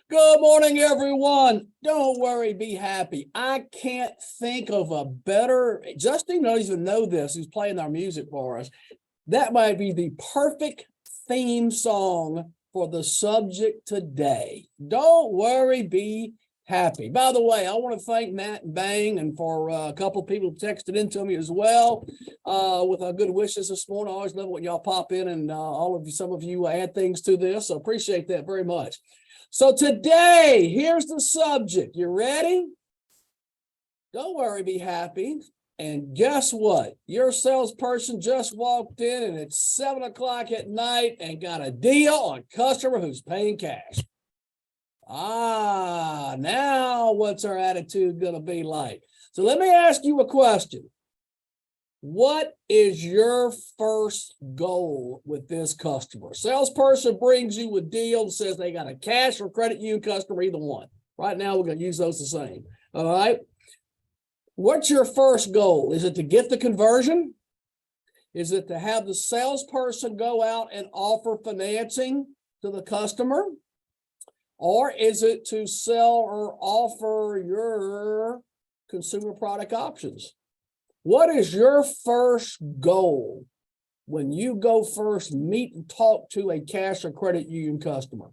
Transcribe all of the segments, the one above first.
Good morning, everyone. Don't worry, be happy. I can't think of a better, Justin doesn't even know this, who's playing our music for us. That might be the perfect theme song for the subject today. Don't worry, be happy. By the way, I want to thank Matt and Bang and for a couple of people who texted into me as well with our good wishes this morning. I always love when y'all pop in and some of you add things to this. So appreciate that very much. So today, here's the subject. You ready? Don't worry, be happy. And guess what? Your salesperson just walked in and it's 7 o'clock at night and got a deal on a customer who's paying cash. Now what's our attitude going to be like? So let me ask you a question. What is your first goal with this customer? Salesperson brings you a deal and says they got a cash or credit union customer, either one. Right now, we're going to use those the same. All right. What's your first goal? Is it to get the conversion? Is it to have the salesperson go out and offer financing to the customer? Or is it to sell or offer your consumer product options? What is your first goal when you go first meet and talk to a cash or credit union customer?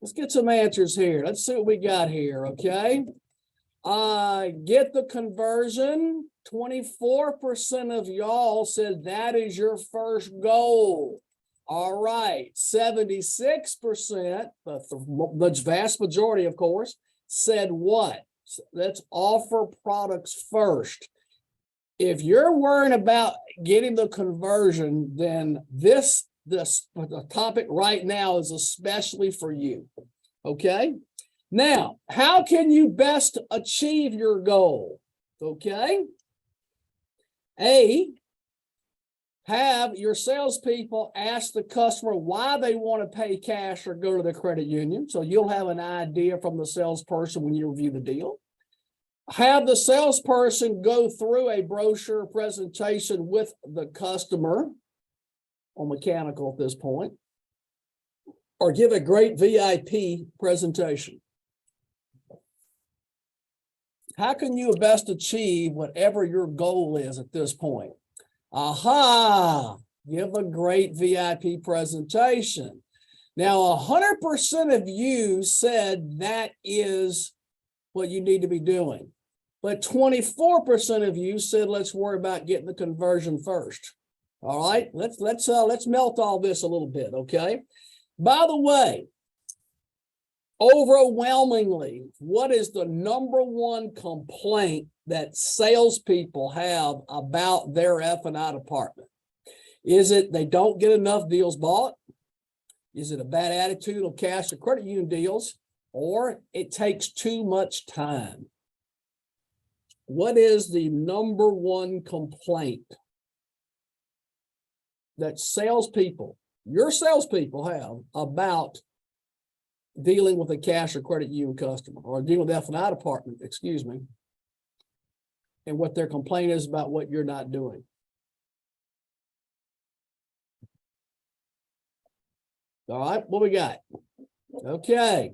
Let's get some answers here. Let's see what we got here, okay? Get the conversion. 24% of y'all said that is your first goal. All right, 76%, the vast majority, of course, said what? Let's offer products first. If you're worrying about getting the conversion, then the topic right now is especially for you. Okay. Now, how can you best achieve your goal? Okay. Have your salespeople ask the customer why they want to pay cash or go to the credit union. So you'll have an idea from the salesperson when you review the deal. Have the salesperson go through a brochure presentation with the customer, or mechanical at this point, or give a great VIP presentation. How can you best achieve whatever your goal is at this point? Give a great VIP presentation. Now, 100% of you said that is what you need to be doing. But 24% of you said, let's worry about getting the conversion first. All right, let's melt all this a little bit, okay? By the way, overwhelmingly, what is the number one complaint that salespeople have about their F&I department? Is it they don't get enough deals bought? Is it a bad attitude on cash or credit union deals? Or it takes too much time? What is the number one complaint that your salespeople have about dealing with a cash or credit union customer, or dealing with the F&I department, excuse me, and what their complaint is about what you're not doing? All right, what we got? Okay,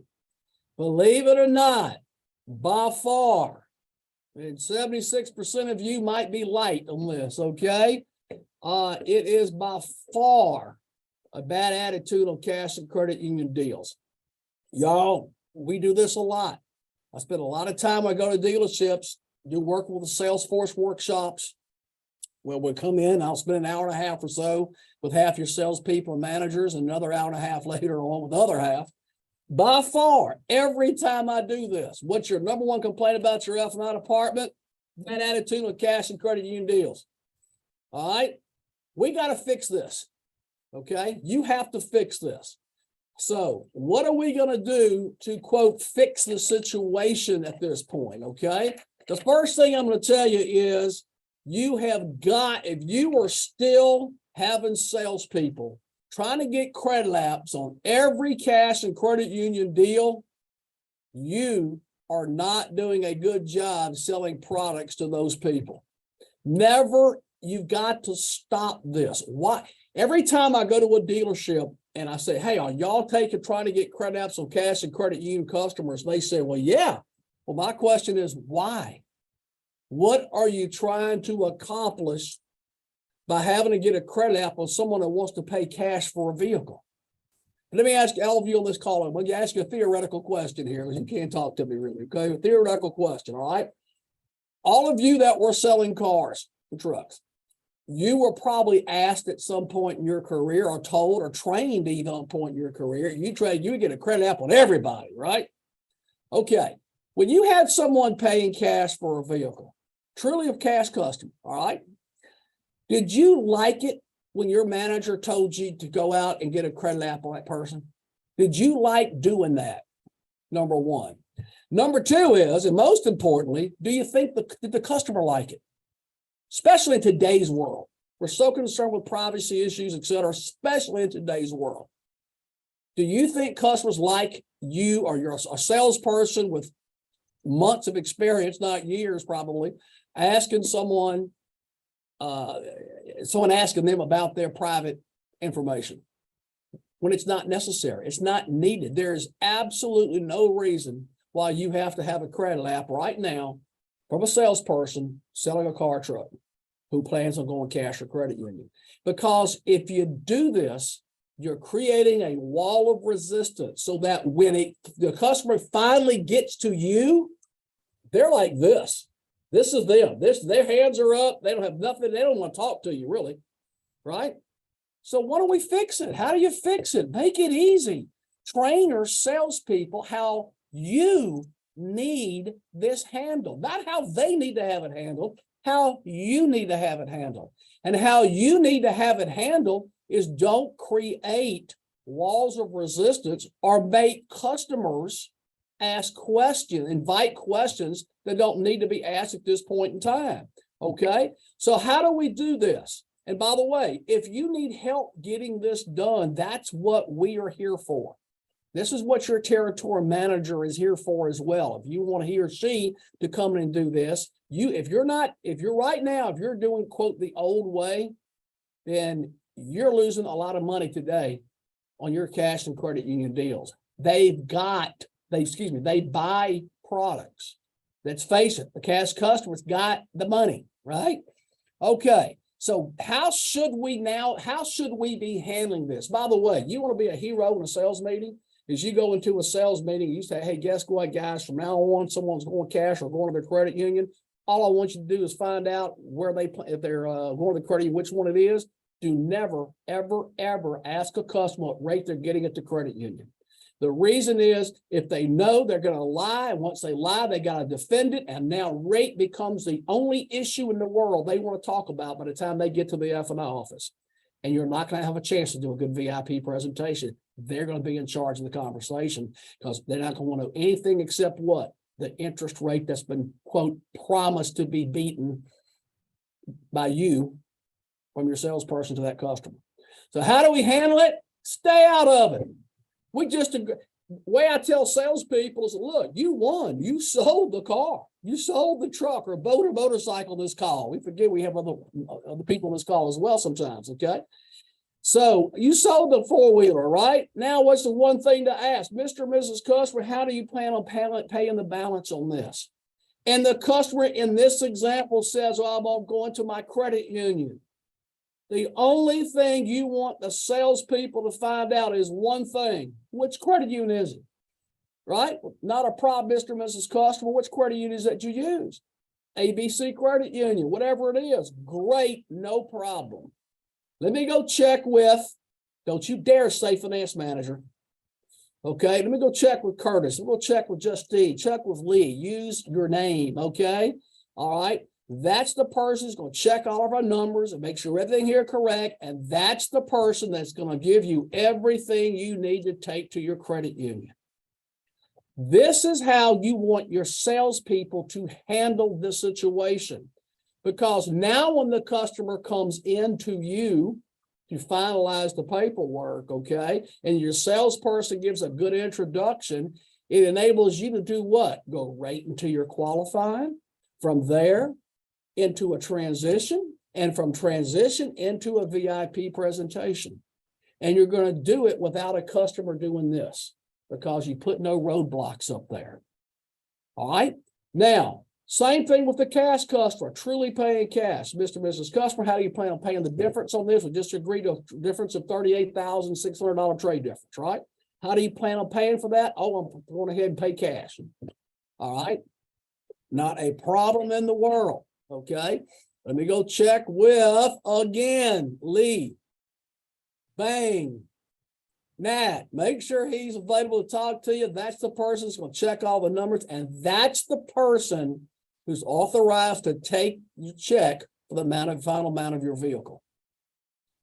believe it or not, by far, and 76% of you might be light on this, okay? It is by far a bad attitude on cash and credit union deals. Y'all, we do this a lot. I spend a lot of time when I go to dealerships, do work with the Salesforce workshops. Well, we'll come in, I'll spend an hour and a half or so with half your salespeople and managers, and another hour and a half later on with the other half. By far, every time I do this, what's your number one complaint about your F&I department? Bad attitude with cash and credit union deals. All right, we got to fix this. Okay, you have to fix this. So what are we going to do to, quote, fix the situation at this point? Okay, the first thing I'm going to tell you is if you are still having salespeople trying to get credit apps on every cash and credit union deal, you are not doing a good job selling products to those people. You've got to stop this. Why? Every time I go to a dealership, and I say, hey, are y'all trying to get credit apps on cash and credit union customers? They say, well, yeah. Well, my question is why? What are you trying to accomplish by having to get a credit app on someone that wants to pay cash for a vehicle? Let me ask all of you on this call. I'm going to ask you a theoretical question here, because you can't talk to me really. Okay, a theoretical question. All right. All of you that were selling cars and trucks, you were probably asked at some point in your career, or told, or trained even on point in your career, you get a credit app on everybody, right? Okay. When you had someone paying cash for a vehicle, truly a cash customer, all right, did you like it when your manager told you to go out and get a credit app on that person? Did you like doing that? Number one. Number two is, and most importantly, do you think did the customer like it? Especially in today's world. We're so concerned with privacy issues, et cetera, especially in today's world. Do you think customers like you, or you're a salesperson with months of experience, not years probably, asking someone asking them about their private information when it's not necessary? It's not needed. There's absolutely no reason why you have to have a credit app right now from a salesperson selling a car, truck, who plans on going cash or credit union. Because if you do this, you're creating a wall of resistance, so that when the customer finally gets to you, they're like this. This is them. Their hands are up. They don't have nothing. They don't want to talk to you, really, right? So why don't we fix it? How do you fix it? Make it easy. Train your salespeople how you need this handled, not how they need to have it handled, how you need to have it handled. And how you need to have it handled is don't create walls of resistance or make customers ask questions, invite questions that don't need to be asked at this point in time. Okay, so how do we do this? And by the way, if you need help getting this done, that's what we are here for. This is what your territory manager is here for as well. If you want he or she to come in and do this, if you're doing, quote, the old way, then you're losing a lot of money today on your cash and credit union deals. They buy products. Let's face it, the cash customers got the money, right? Okay, so how should we be handling this? By the way, you want to be a hero in a sales meeting? Is you go into a sales meeting, you say, hey, guess what, guys, from now on, someone's going cash or going to their credit union. All I want you to do is find out if they're going to the credit union, which one it is. Do never, ever, ever ask a customer what rate they're getting at the credit union. The reason is, if they know, they're going to lie. And once they lie, they got to defend it. And now rate becomes the only issue in the world they want to talk about by the time they get to the F&I office. And you're not going to have a chance to do a good VIP presentation. They're going to be in charge of the conversation, because they're not going to want to know anything except what? The interest rate that's been, quote, promised to be beaten by you from your salesperson to that customer. So how do we handle it? Stay out of it. The way I tell salespeople is, look, you won. You sold the car. You sold the truck or boat or motorcycle this call. We forget we have other people in this call as well sometimes, okay? So you sold the four-wheeler, right? Now what's the one thing to ask? Mr. and Mrs. Customer, how do you plan on paying the balance on this? And the customer in this example says, well, I'm going to my credit union. The only thing you want the salespeople to find out is one thing. Which credit union is it? Right? Not a problem, Mr. and Mrs. Customer. Which credit union is that you use? ABC Credit Union, whatever it is. Great, no problem. Let me go check with, don't you dare say finance manager. Okay, let me go check with Curtis. We'll check with Justine, check with Lee. Use your name, okay? All right. That's the person who's going to check all of our numbers and make sure everything here is correct. And that's the person that's going to give you everything you need to take to your credit union. This is how you want your salespeople to handle this situation. Because now when the customer comes into you to finalize the paperwork, okay, and your salesperson gives a good introduction, it enables you to do what? Go right into your qualifying. From there, into a transition, and from transition into a VIP presentation. And you're going to do it without a customer doing this because you put no roadblocks up there. All right. Now, same thing with the cash customer, truly paying cash. Mr. and Mrs. Customer, how do you plan on paying the difference on this? We just agreed to a difference of $38,600 trade difference, right? How do you plan on paying for that? Oh, I'm going ahead and pay cash. All right. Not a problem in the world. Okay. Let me go check with, again, Lee. Bang. Nat, make sure he's available to talk to you. That's the person who's going to check all the numbers, and that's the person who's authorized to take your check for the final amount of your vehicle.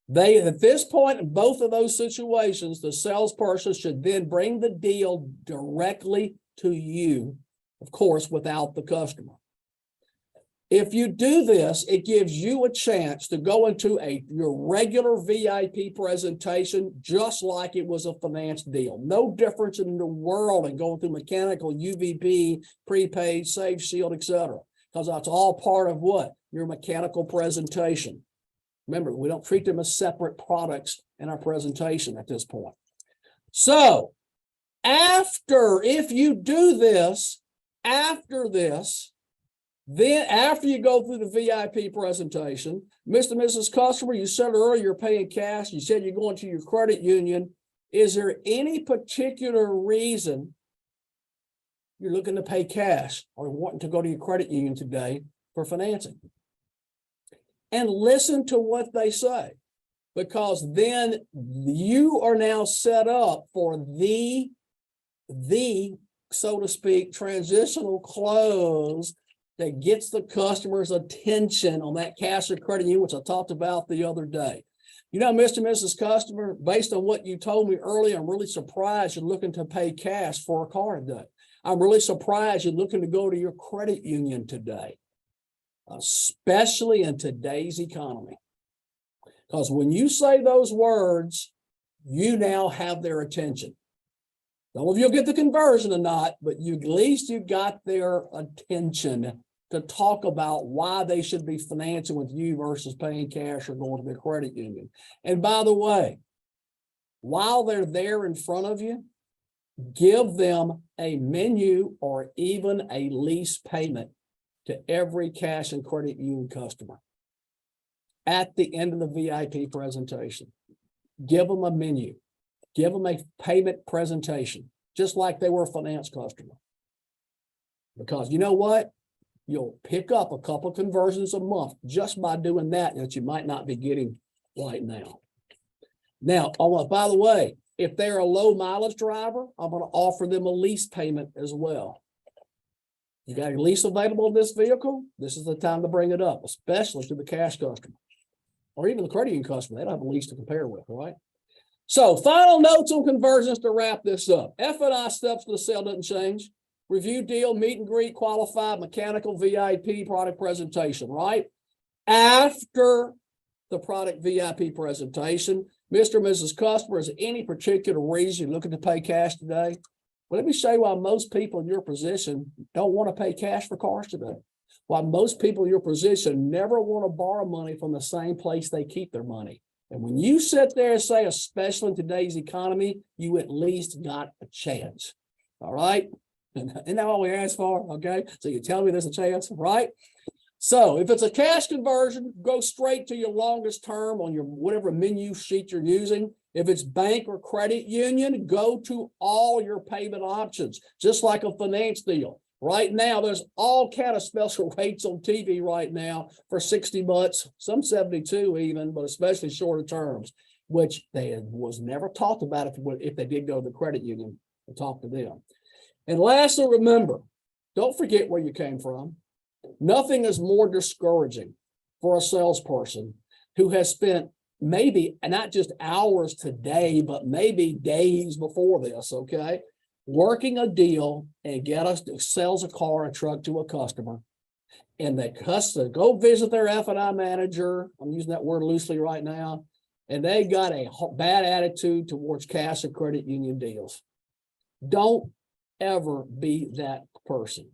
They, at this point in both of those situations, the salesperson should then bring the deal directly to you, of course, without the customer. If you do this, it gives you a chance to go into your regular VIP presentation, just like it was a finance deal. No difference in the world in going through mechanical, UVP, prepaid, Safe Shield, etc. Because that's all part of what? Your mechanical presentation. Remember, we don't treat them as separate products in our presentation at this point. So, if you do this, after this, then after you go through the VIP presentation, Mr. and Mrs. Customer, you said earlier you're paying cash. You said you're going to your credit union. Is there any particular reason you're looking to pay cash or wanting to go to your credit union today for financing? And listen to what they say, because then you are now set up for the so to speak, transitional close that gets the customer's attention on that cash or credit union, which I talked about the other day. You know, Mr. and Mrs. Customer, based on what you told me earlier, I'm really surprised you're looking to pay cash for a car today. I'm really surprised you're looking to go to your credit union today, especially in today's economy. Because when you say those words, you now have their attention. Don't know if you'll get the conversion or not, but at least you got their attention to talk about why they should be financing with you versus paying cash or going to their credit union. And by the way, while they're there in front of you, give them a menu or even a lease payment to every cash and credit union customer. At the end of the VIP presentation, give them a menu, give them a payment presentation, just like they were a finance customer. Because you know what? You'll pick up a couple conversions a month just by doing that you might not be getting right now. Now, by the way, if they're a low mileage driver, I'm going to offer them a lease payment as well. You got your lease available in this vehicle? This is the time to bring it up, especially to the cash customer or even the credit union customer. They don't have a lease to compare with, right? So, final notes on conversions to wrap this up. F&I steps to the sale doesn't change. Review deal, meet and greet, qualified, mechanical, VIP, product presentation, right? After the product VIP presentation, Mr. and Mrs. Customer, is there any particular reason you're looking to pay cash today? Well, let me show you why most people in your position don't want to pay cash for cars today. Why most people in your position never want to borrow money from the same place they keep their money. And when you sit there and say, especially in today's economy, you at least got a chance. All right? And isn't that all we ask for? Okay. So you tell me there's a chance, right? So if it's a cash conversion, go straight to your longest term on your whatever menu sheet you're using. If it's bank or credit union, go to all your payment options, just like a finance deal. Right now, there's all kind of special rates on TV right now for 60 months, some 72 even, but especially shorter terms, which was never talked about if they did go to the credit union and talk to them. And lastly, remember, don't forget where you came from. Nothing is more discouraging for a salesperson who has spent maybe not just hours today, but maybe days before this, okay, working a deal and sells a car, a truck to a customer, and the customer go visit their F&I manager. I'm using that word loosely right now, and they got a bad attitude towards cash and credit union deals. Don't ever be that person.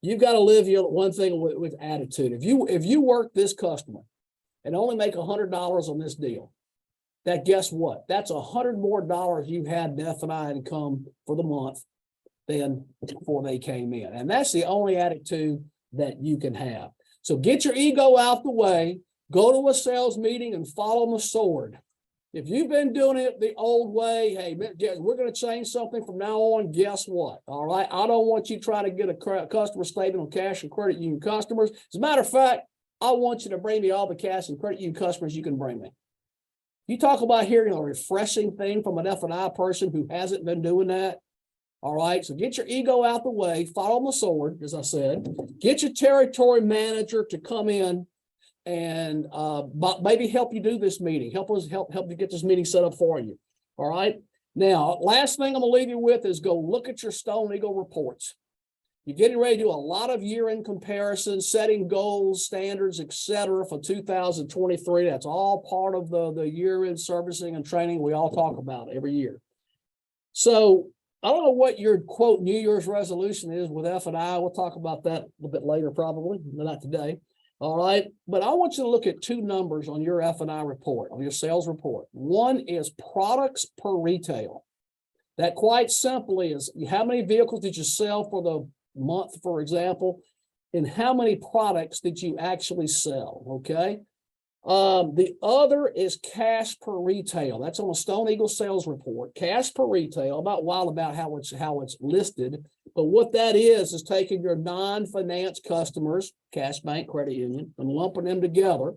You've got to live your one thing with attitude. If you work this customer and only make $100 on this deal, that guess what? That's $100 more you had in F&I income for the month than before they came in. And that's the only attitude that you can have. So get your ego out the way, go to a sales meeting and follow the sword. If you've been doing it the old way, hey, we're going to change something from now on. Guess what? All right. I don't want you trying to get a customer statement on cash and credit union customers. As a matter of fact, I want you to bring me all the cash and credit union customers you can bring me. You talk about hearing a refreshing thing from an F&I person who hasn't been doing that. All right. So get your ego out the way, follow the sword, as I said, get your territory manager to come in and maybe help you do this meeting, help you get this meeting set up for you. All right. Now, last thing I'm gonna leave you with is go look at your Stone Eagle reports. You're getting ready to do a lot of year-end comparisons, setting goals, standards, etc. for 2023. That's all part of the year-end servicing and training we all talk about every year. So I don't know what your quote New Year's resolution is with F&I. We'll talk about that a little bit later, probably, not today. All right. But I want you to look at two numbers on your F&I report, on your sales report. One is products per retail. That quite simply is how many vehicles did you sell for the month, for example, and how many products did you actually sell? Okay. The other is cash per retail. That's on a Stone Eagle sales report. Cash per retail. I'm not wild about how it's listed, but what that is taking your non-finance customers, cash, bank, credit union, and lumping them together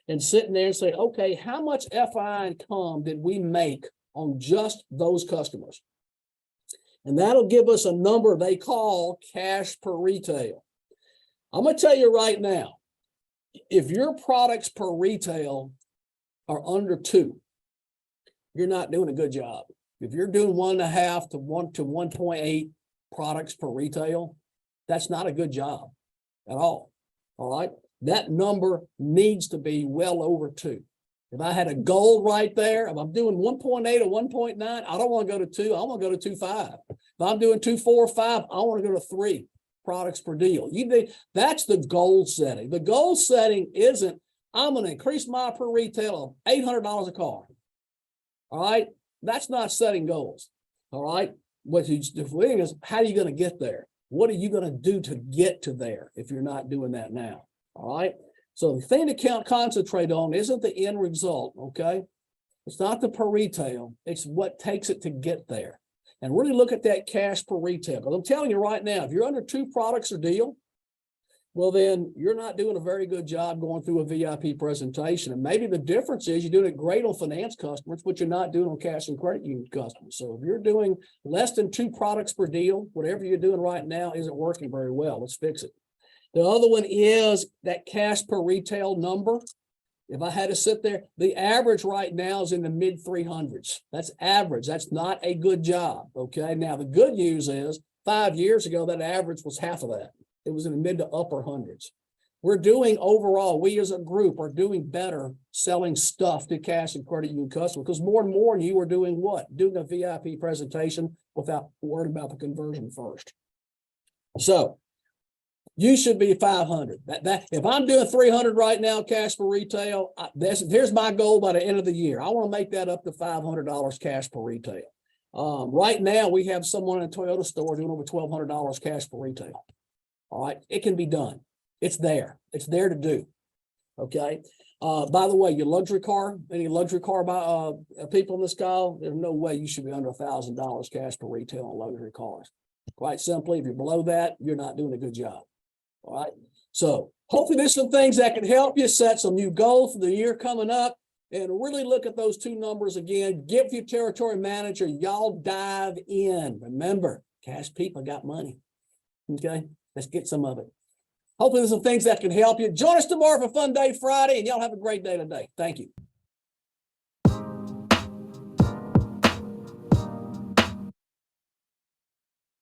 and sitting there and say, okay, how much FI income did we make on just those customers? And that'll give us a number they call cash per retail. I'm going to tell you right now, if your products per retail are under 2, you're not doing a good job. If you're doing 1.5 to 1.8 products per retail, that's not a good job at all. All right. That number needs to be well over 2. If I had a goal right there, if I'm doing 1.8 or 1.9, I don't want to go to 2. I want to go to 2.5. If I'm doing 2, 4, 5, I want to go to 3 products per deal. That's the goal setting. The goal setting isn't, I'm going to increase my per retail of $800 a car. All right. That's not setting goals. All right. What the thing is, how are you going to get there? What are you going to do to get to there if you're not doing that now? All right. So the thing to concentrate on isn't the end result. Okay. It's not the per retail. It's what takes it to get there. And really look at that cash per retail. Because I'm telling you right now, if you're under 2 products a deal, well, then you're not doing a very good job going through a VIP presentation. And maybe the difference is you're doing it great on finance customers, but you're not doing on cash and credit union customers. So if you're doing less than 2 products per deal, whatever you're doing right now isn't working very well. Let's fix it. The other one is that cash per retail number. If I had to sit there, the average right now is in the mid 300s. That's average. That's not a good job. Okay. Now, the good news is 5 years ago, that average was half of that. It was in the mid to upper hundreds. We're doing overall, we as a group are doing better selling stuff to cash and credit union customers because more and more you are doing what? Doing a VIP presentation without worrying about the conversion first. So you should be 500. If I'm doing 300 right now, cash per retail, here's my goal by the end of the year. I want to make that up to $500 cash per retail. Right now, we have someone in a Toyota store doing over $1,200 cash per retail. All right, it can be done. It's there. It's there to do. Okay. By the way, your luxury car, any luxury car by people in this call, there's no way you should be under $1,000 cash per retail on luxury cars. Quite simply, if you're below that, you're not doing a good job. All right. So hopefully there's some things that can help you set some new goals for the year coming up and really look at those 2 numbers again. Give your territory manager, y'all dive in. Remember, cash people got money. Okay. Let's get some of it. Hopefully there's some things that can help you. Join us tomorrow for Fun Day Friday and y'all have a great day today. Thank you.